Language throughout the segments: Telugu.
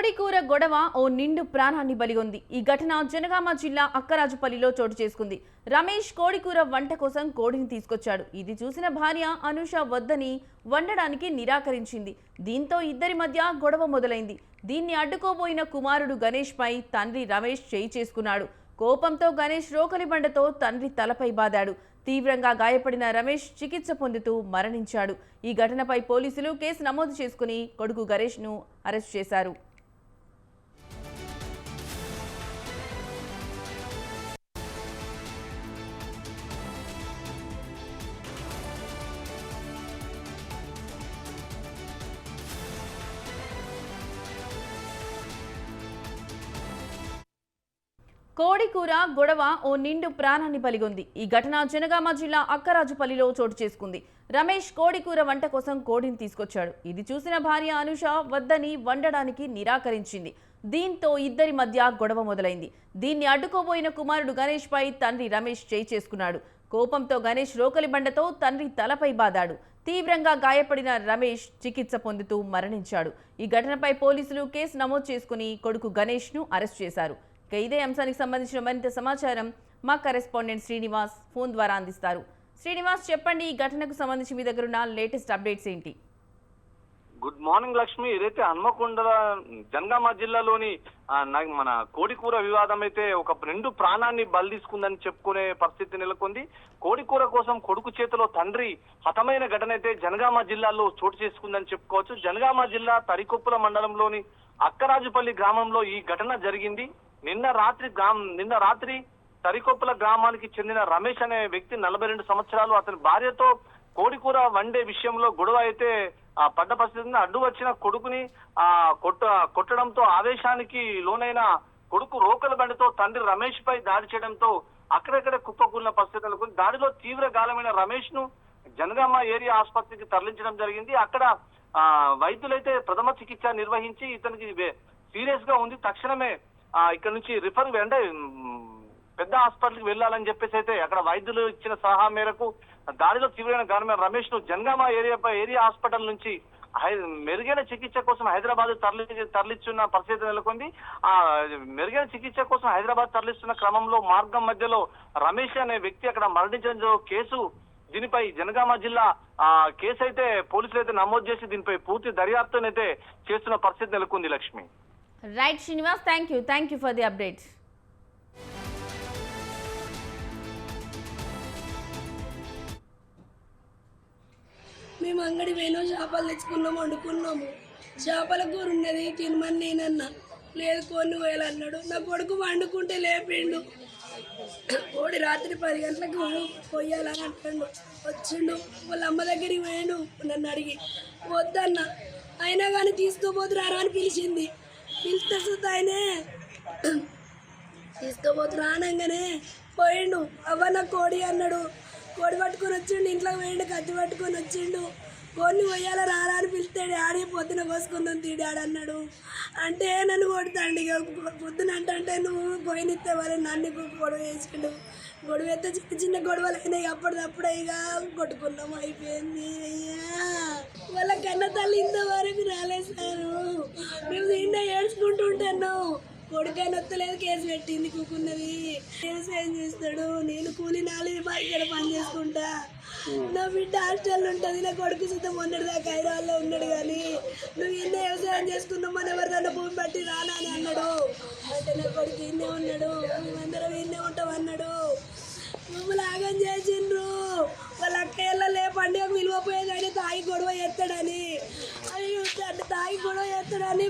కోడికూర గొడవ ఓ నిండు ప్రాణాన్ని బలిగొంది. ఈ ఘటన జనగామ జిల్లా అక్కరాజుపల్లిలో చోటు చేసుకుంది. రమేష్ కోడికూర వంట కోసం కోడిని తీసుకొచ్చాడు. ఇది చూసిన భార్య అనూష వద్దని వండడానికి నిరాకరించింది. దీంతో ఇద్దరి మధ్య గొడవ మొదలైంది. దీన్ని అడ్డుకోబోయిన కుమారుడు గణేష్ పై తండ్రి రమేష్ చేయి చేసుకున్నాడు. కోపంతో గణేష్ రోకలి బండతో తండ్రి తలపై బాదాడు. తీవ్రంగా గాయపడిన రమేష్ చికిత్స పొందుతూ మరణించాడు. ఈ ఘటనపై పోలీసులు కేసు నమోదు చేసుకుని కొడుకు గణేష్ను అరెస్టు చేశారు. కోడికూర గొడవ ఓ నిండు ప్రాణాన్ని బలిగొంది. ఈ ఘటన జనగామ జిల్లా అక్కరాజుపల్లిలో చోటు చేసుకుంది. రమేష్ కోడికూర వంట కోసం కోడిని తీసుకొచ్చాడు. ఇది చూసిన భార్య అనూష వద్దని వండడానికి నిరాకరించింది. దీంతో ఇద్దరి మధ్య గొడవ మొదలైంది. దీన్ని అడ్డుకోబోయిన కుమారుడు గణేష్ పై తండ్రి రమేష్ చేయి చేసుకున్నాడు. కోపంతో గణేష్ రోకలి బండతో తండ్రి తలపై బాదాడు. తీవ్రంగా గాయపడిన రమేష్ చికిత్స పొందుతూ మరణించాడు. ఈ ఘటనపై పోలీసులు కేసు నమోదు చేసుకుని కొడుకు గణేష్ను అరెస్ట్ చేశారు. ఇదే అంశానికి సంబంధించిన మరింత సమాచారం మా కరెస్పాండెంట్ శ్రీనివాస్ ఫోన్ ద్వారా అందిస్తారు. శ్రీనివాస్, చెప్పండి, ఈ ఘటనకు సంబంధించి మీ దగ్గర ఉన్న లేటెస్ట్ అప్డేట్స్ ఏంటి? Good morning Lakshmi. ఏదైతే హన్మకొండ జనగామ జిల్లాలోని మన కోడికూర వివాదం అయితే ఒక రెండు ప్రాణాన్ని బలి తీసుకుందని చెప్పుకునే పరిస్థితి నెలకొంది. కోడికూర కోసం కొడుకు చేతిలో తండ్రి హతమైన ఘటన అయితే జనగామ జిల్లాలో చోటు చేసుకుందని చెప్పుకోవచ్చు. జనగామ జిల్లా తరికొప్పుల మండలంలోని అక్కరాజుపల్లి గ్రామంలో ఈ ఘటన జరిగింది. నిన్న రాత్రి తరికొప్పుల గ్రామానికి చెందిన రమేష్ అనే వ్యక్తి 42 సంవత్సరాలు అతని భార్యతో కోడికూర వండే విషయంలో గొడవ అయితే పడ్డ పరిస్థితి. అడ్డు వచ్చిన కొడుకుని కొట్టడంతో ఆవేశానికి లోనైన కొడుకు రోకల బండితో తండ్రి రమేష్ పై దాడి చేయడంతో అక్కడెక్కడ కుప్పకూలిన పరిస్థితి నెలకొంది. దాడిలో తీవ్ర గాయమైన రమేష్ ను జనగామ ఏరియా ఆసుపత్రికి తరలించడం జరిగింది. అక్కడ వైద్యులైతే ప్రథమ చికిత్స నిర్వహించి ఇతనికి సీరియస్ గా ఉంది, తక్షణమే ఇక్కడ నుంచి రిఫర్ అంటే పెద్ద హాస్పిటల్కి వెళ్ళాలని చెప్పేసి అయితే అక్కడ వైద్యులు ఇచ్చిన సలహా మేరకు దాడిలో తీవ్రమైన గాయమైన రమేష్ ను జనగామ ఏరియా హాస్పిటల్ నుంచి మెరుగైన చికిత్స కోసం హైదరాబాద్ తరలిస్తున్న పరిస్థితి నెలకొంది. ఆ మెరుగైన చికిత్స కోసం హైదరాబాద్ తరలిస్తున్న క్రమంలో మార్గం మధ్యలో రమేష్ అనే వ్యక్తి అక్కడ మరణించడం కేసు. దీనిపై జనగామ జిల్లా కేసు అయితే పోలీసులు అయితే నమోదు చేసి దీనిపై పూర్తి దర్యాప్తునైతే చేస్తున్న పరిస్థితి నెలకొంది Lakshmi. Right Srinivas, thank you for the updates. మేము అంగడి పోయినాం, చేపలు తెచ్చుకున్నాము, వండుకున్నాము. చేపల కూర ఉన్నది తినమని నేనన్నా, లేదు కొన్ని వేయాలన్నాడు. నా కొడుకు వండుకుంటే లేపిండు. కోడి రాత్రి 10 గంటలకు కొయ్యాలని అంటాడు. వచ్చిండు, వాళ్ళ అమ్మ దగ్గరికి పోయాడు. నన్ను అడిగి వద్దన్న, అయినా కానీ తీసుకోబోతురారా అని పిలిచింది. పిలిస్తే సుద్దా ఆయనే తీసుకోబోతురా అనగానే పోయిండు. అవ్వ నా కోడి అన్నాడు. కోడి పట్టుకొని వచ్చిండు, ఇంట్లోకి పోయిండు, కత్తి పట్టుకొని వచ్చిండు. కోడిని కొయ్యాల రారా అని పిలిస్తాడు. ఆడి పొద్దున కోసుకుందాం తీడాడు అన్నాడు. అంటే నన్ను కొడతాండి. ఇక పొద్దున అంటే నువ్వు పోయినిస్తే మరి నన్ను గొడవ వేసిండు. గొడవ అయితే చిన్న చిన్న గొడవలు అయినాయి. అప్పటిదప్పుడే ఇక కొట్టుకున్నాం, అయిపోయింది. అయ్యా వాళ్ళ కన్న తల్లి ఇంతవరకు రాలేసారు. మేము నిన్న ఏడ్చుకుంటూ ఉంటాను. కొడుకైనా వస్తలేదు, కేసు పెట్టింది, కూకున్నది. వ్యవసాయం చేస్తాడు, నేను కూలి 4 ఇక్కడ పని చేసుకుంటా. నా బిడ్డ హాస్టల్ ఉంటుంది, నా కొడుకు సుతం ఉన్నాడు, దాకా హైదరాబాద్లో ఉన్నాడు. కానీ నువ్వు ఇన్నే వ్యవసాయం చేసుకున్నావు, మన ఎవరిదన్నా భూమి బట్టి రానా అని అన్నాడు. అంటే నా కొడుకు ఇన్నే ఉన్నాడు, మేమందరం ఇన్నే ఉంటాం అన్నాడు. మమ్మల్ని ఆగం చేసిండ్రు. వాళ్ళ అక్కయ్యలో పండుగకు విలువపోయేది ఆయన తాగి గొడవ చేస్తాడని. అయ్యో తాగి గొడవ చేస్తాడని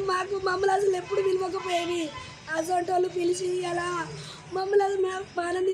మమ్మల్ని అసలు ఎప్పుడు విలువకపోయేవి. అసలు వాళ్ళు పిలిచి అలా మమ్మల్ని అది